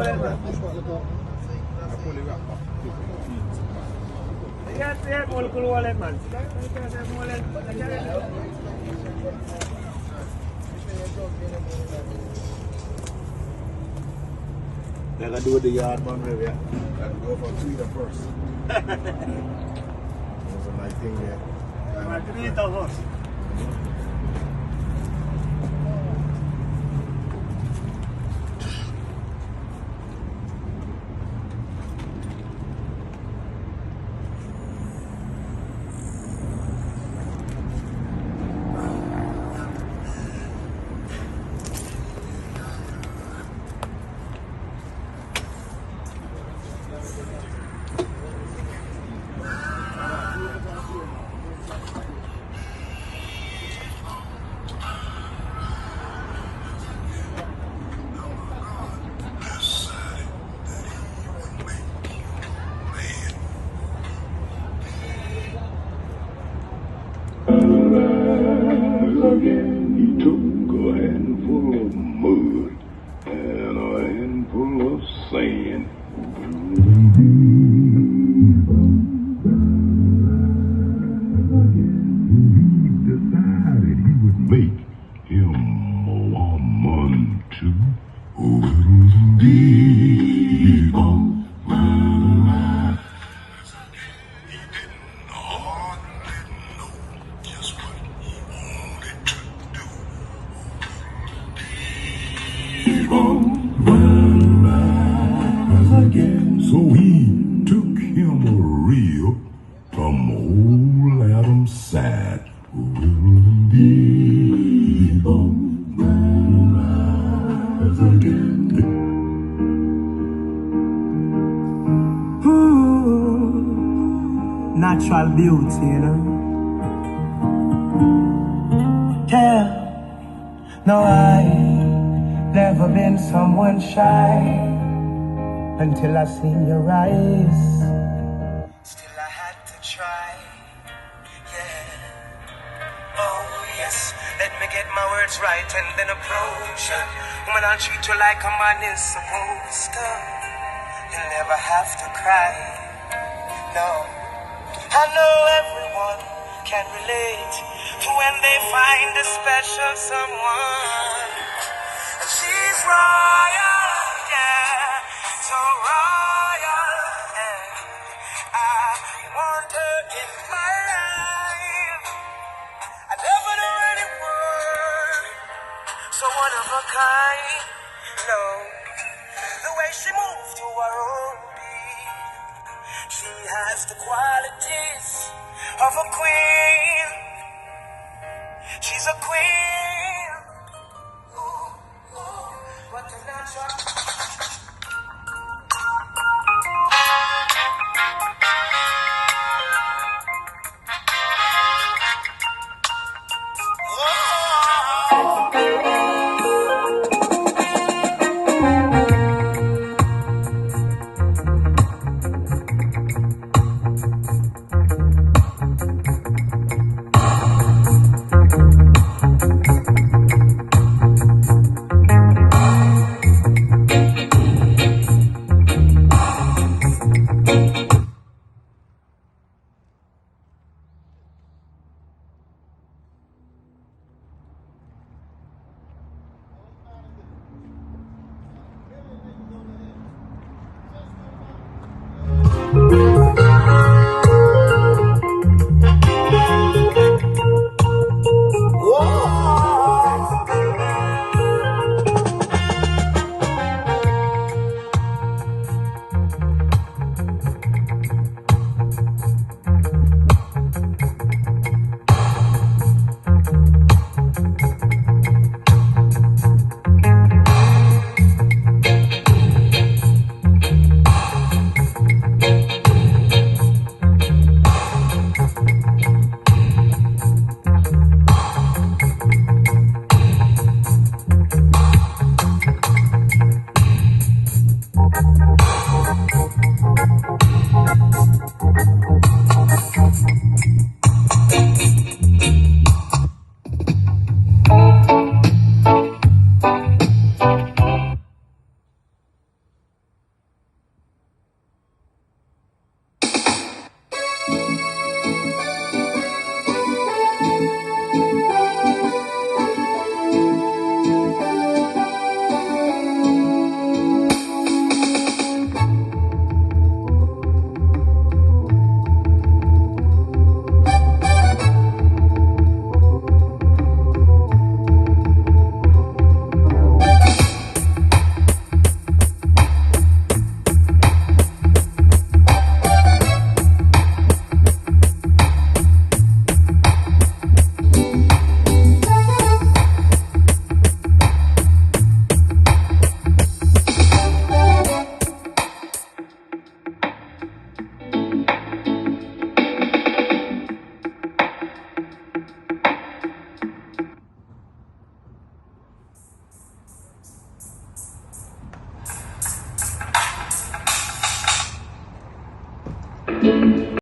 Like I do the yard man maybe. I go for Twitter first. That's a nice thing there. Again, he took a handful of mud and a handful of sand. He decided he would make him a woman too. So he took him a rib from old Adam's side. He gon' rise again. Natural beauty, you know. Yeah, no, I never been someone shy. Until I seen your eyes, still I had to try, yeah. Oh yes, let me get my words right and then approach you. Woman, I'll treat you like a man is supposed to. You'll never have to cry, no. I know everyone can relate to when they find a special someone. And she's royal, yeah. So royal, and I want her in my life. I never knew anyone so one of a kind. No, the way she moves to her own beat, she has the qualities of a queen. She's a queen. Ooh, ooh, what a natural.